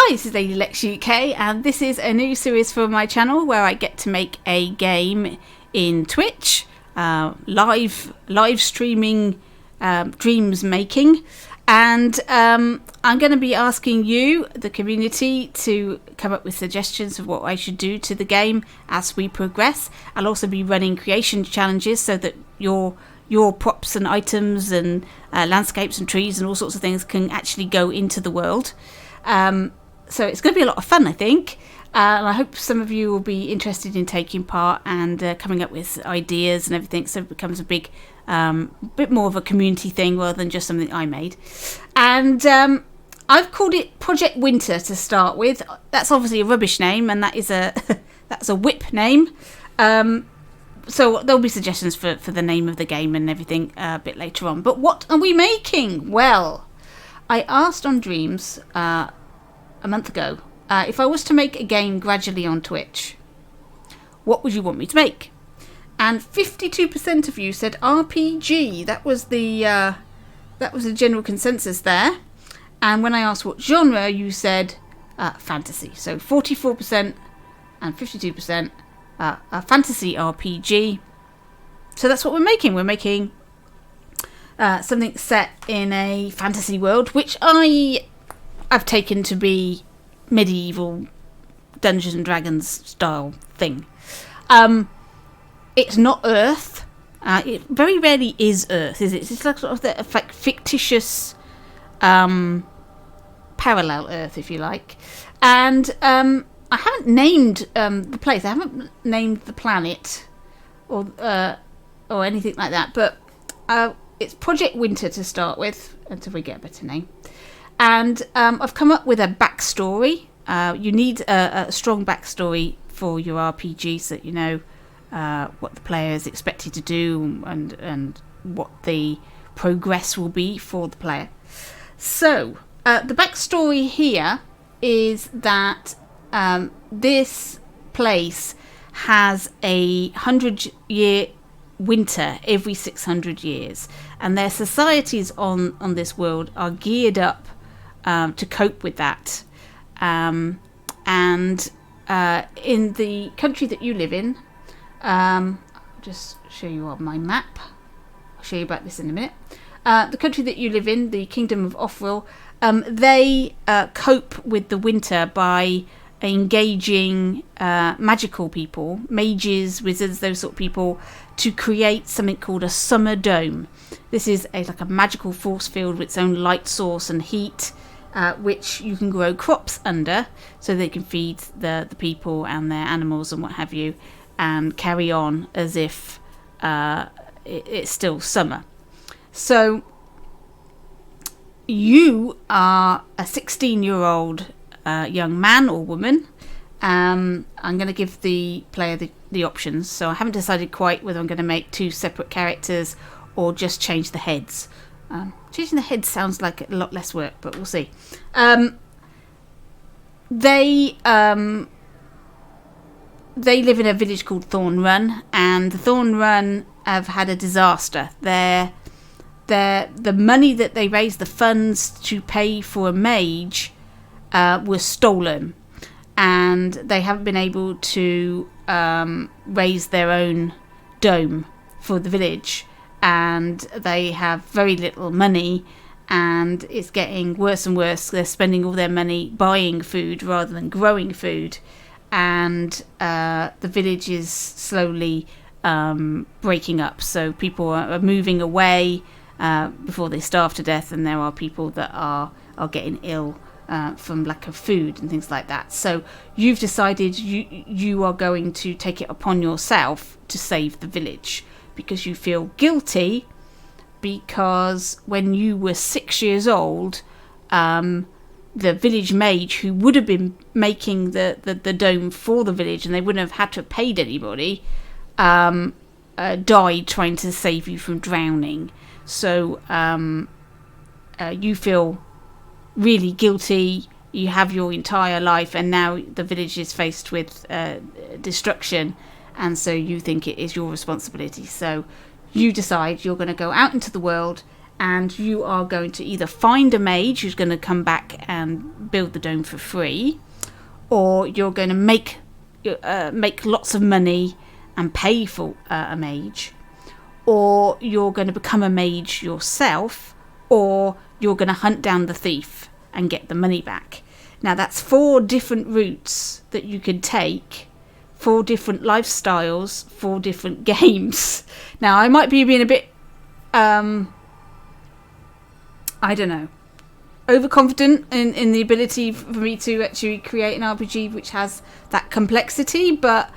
Hi, this is Lady Lex UK, and this is a new series for my channel where I get to make a game in Twitch, live streaming, dreams making, and I'm going to be asking you, the community, to come up with suggestions of what I should do to the game as we progress. I'll also be running creation challenges so that your props and items and landscapes and trees and all sorts of things can actually go into the world. So it's going to be a lot of fun, I think. And I hope some of you will be interested in taking part and coming up with ideas and everything, so it becomes a big, bit more of a community thing rather than just something I made. And I've called it Project Winter to start with. That's obviously a rubbish name, and that is that's a whip name. So there'll be suggestions for the name of the game and everything a bit later on. But what are we making? Well, I asked on Dreams a month ago if I was to make a game gradually on Twitch, what would you want me to make? And 52% of you said RPG. That was the general consensus there. And when I asked what genre, you said fantasy. So 44% and 52%. A fantasy RPG. So that's what we're making. We're making something set in a fantasy world, which I've taken to be medieval Dungeons and Dragons style thing. It's not Earth. It very rarely is Earth, is it? It's like sort of the fictitious parallel Earth, if you like. And I haven't named the place. I haven't named the planet or anything like that. But it's Project Winter to start with, until we get a better name. And I've come up with a backstory. You need a strong backstory for your RPG, so that you know what the player is expected to do and what the progress will be for the player. So the backstory here is that this place has a 100-year winter every 600 years, and their societies on this world are geared up to cope with that. And in the country that you live in, I'll just show you on my map. I'll show you about this in a minute. The country that you live in, the Kingdom of Othril, they cope with the winter by engaging magical people, mages, wizards, those sort of people, to create something called a summer dome. This is like a magical force field with its own light source and heat, which you can grow crops under, so they can feed the people and their animals and what have you, and carry on as if it's still summer. So you are a 16-year-old young man or woman. I'm going to give the player the options. So I haven't decided quite whether I'm going to make two separate characters or just change the heads. Changing the heads sounds like a lot less work, but we'll see. They live in a village called Thorn Run, and Thorn Run have had a disaster. The money that they raised, the funds to pay for a mage, was stolen, and they haven't been able to raise their own dome for the village, and they have very little money, and it's getting worse and worse. They're spending all their money buying food rather than growing food, and the village is slowly breaking up. So people are moving away before they starve to death, and there are people that are getting ill from lack of food and things like that. So you've decided you are going to take it upon yourself to save the village, because you feel guilty because when you were 6 years old, the village mage who would have been making the dome for the village, and they wouldn't have had to have paid anybody, died trying to save you from drowning. So you feel really guilty. You have your entire life, and now the village is faced with destruction, and so you think it is your responsibility. So you decide you're going to go out into the world and you are going to either find a mage who's going to come back and build the dome for free, or you're going to make lots of money and pay for a mage, or you're going to become a mage yourself, or you're going to hunt down the thief and get the money back. Now that's 4 different routes that you can take, 4 different lifestyles, 4 different games. Now I might be being a bit I don't know, overconfident in the ability for me to actually create an RPG which has that complexity, but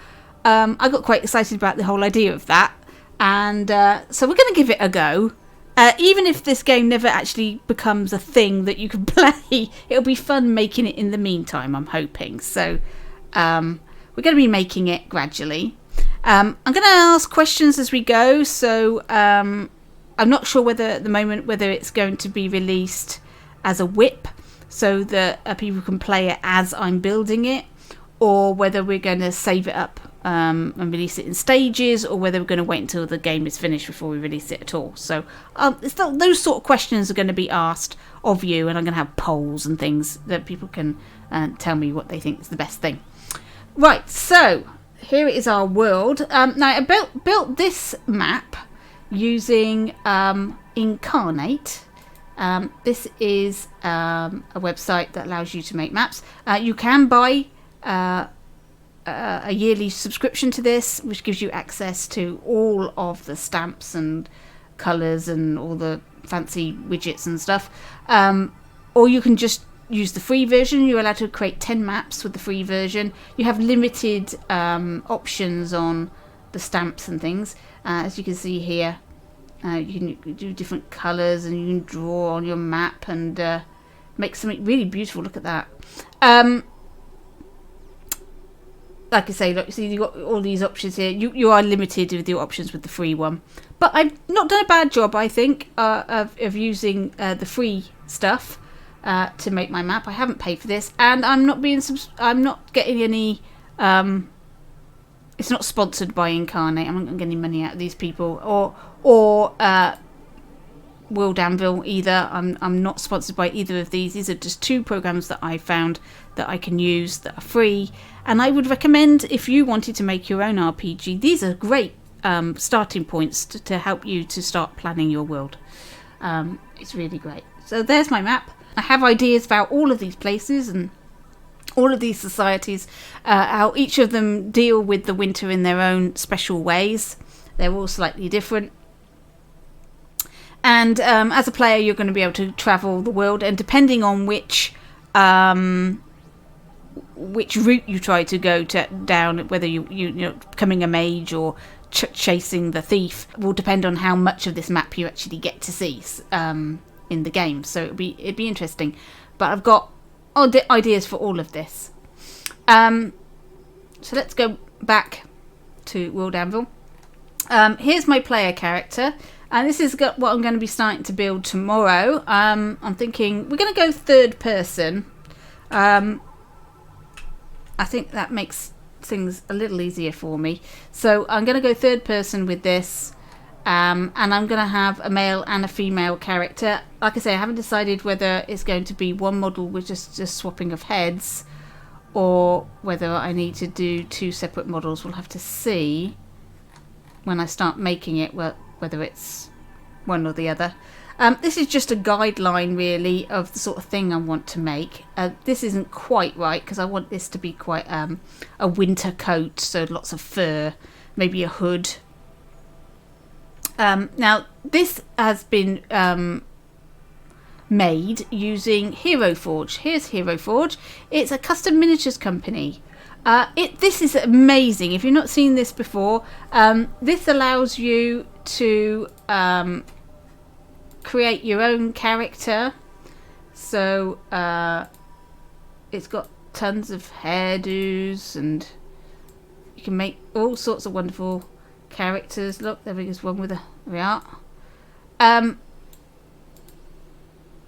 I got quite excited about the whole idea of that, and so we're going to give it a go. Even if this game never actually becomes a thing that you can play, it'll be fun making it in the meantime, I'm hoping. So we're going to be making it gradually. I'm going to ask questions as we go, so I'm not sure whether at the moment whether it's going to be released as a whip so that people can play it as I'm building it, or whether we're going to save it up and release it in stages, or whether we're going to wait until the game is finished before we release it at all. So those sort of questions are going to be asked of you, and I'm going to have polls and things that people can tell me what they think is the best thing. Right, so here is our world. Now I built this map using Incarnate. This is a website that allows you to make maps. You can buy a yearly subscription to this, which gives you access to all of the stamps and colours and all the fancy widgets and stuff. Or you can just use the free version. You're allowed to create 10 maps with the free version. You have limited options on the stamps and things. As you can see here, you can do different colours, and you can draw on your map and make something really beautiful. Look at that. Like I say, look, see, you've got all these options here. You are limited with your options with the free one. But I've not done a bad job, I think, of using the free stuff to make my map. I haven't paid for this, and I'm not getting any. It's not sponsored by Incarnate. I'm not getting any money out of these people, or World Anvil either. I'm not sponsored by either of these. These are just 2 programs that I found that I can use that are free, and I would recommend, if you wanted to make your own RPG, these are great starting points to help you to start planning your world. It's really great. So there's my map. I have ideas about all of these places and all of these societies, how each of them deal with the winter in their own special ways. They're all slightly different. And as a player, you're going to be able to travel the world, and depending on which route you try to go down, whether you're becoming a mage or chasing the thief, will depend on how much of this map you actually get to see in the game. So it'd be interesting. But I've got ideas for all of this. So let's go back to World Anvil. Here's my player character. And this is what I'm going to be starting to build tomorrow. I'm thinking we're going to go third person. I think that makes things a little easier for me. So I'm going to go third person with this. And I'm going to have a male and a female character. Like I say, I haven't decided whether it's going to be one model with just swapping of heads, or whether I need to do 2 separate models. We'll have to see when I start making it, whether it's one or the other. This is just a guideline, really, of the sort of thing I want to make. This isn't quite right, because I want this to be quite a winter coat, so lots of fur, maybe a hood. Now, this has been made using Hero Forge. Here's Hero Forge. It's a custom miniatures company. This is amazing. If you've not seen this before, this allows you to create your own character. So it's got tons of hairdos, and you can make all sorts of wonderful characters. Look, there is one with a art.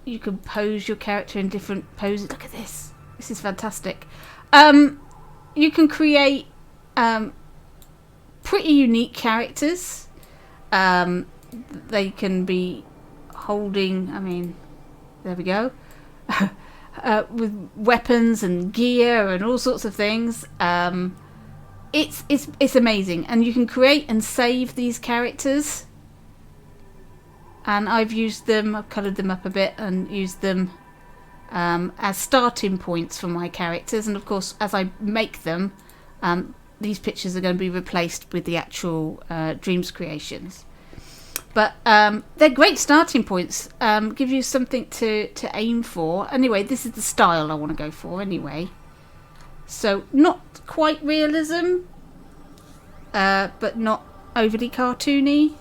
You can pose your character in different poses. Look at this. This is fantastic. You can create pretty unique characters. They can be holding, I mean, there we go, with weapons and gear and all sorts of things. It's amazing, and you can create and save these characters. And I've used them, I've coloured them up a bit and used them as starting points for my characters. And of course, as I make them, these pictures are going to be replaced with the actual Dreams creations. But they're great starting points. Give you something to aim for. Anyway, this is the style I want to go for anyway. So not quite realism, but not overly cartoony.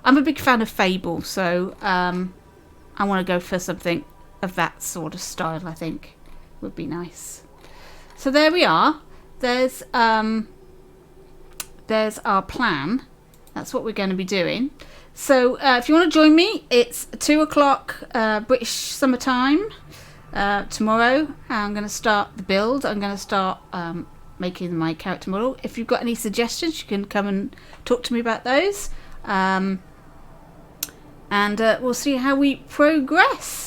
I'm a big fan of Fable, so I want to go for something of that sort of style. I think would be nice. So there we are. There's our plan. That's what we're going to be doing. So if you want to join me, it's 2 o'clock British summertime tomorrow. I'm going to start the build. I'm going to start making my character model. If you've got any suggestions, you can come and talk to me about those. And we'll see how we progress.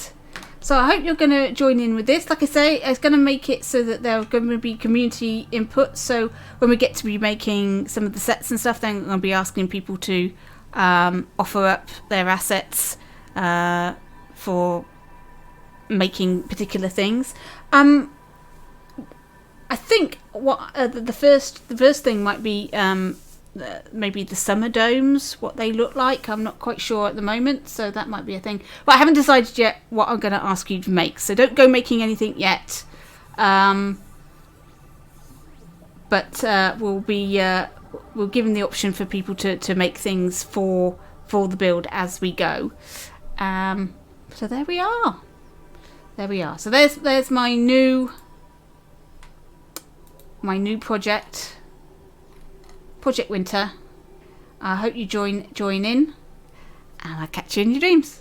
So I hope you're going to join in with this. Like I say, it's going to make it so that there are going to be community input. So when we get to be making some of the sets and stuff, then I'm going to be asking people to offer up their assets for making particular things. I think what the first thing might be maybe the summer domes, what they look like. I'm not quite sure at the moment, so that might be a thing. But I haven't decided yet what I'm going to ask you to make, so don't go making anything yet. But we'll give the option for people to make things for the build as we go. So there we are. So there's my new project. Project Winter. I hope you join in, and I'll catch you in your dreams.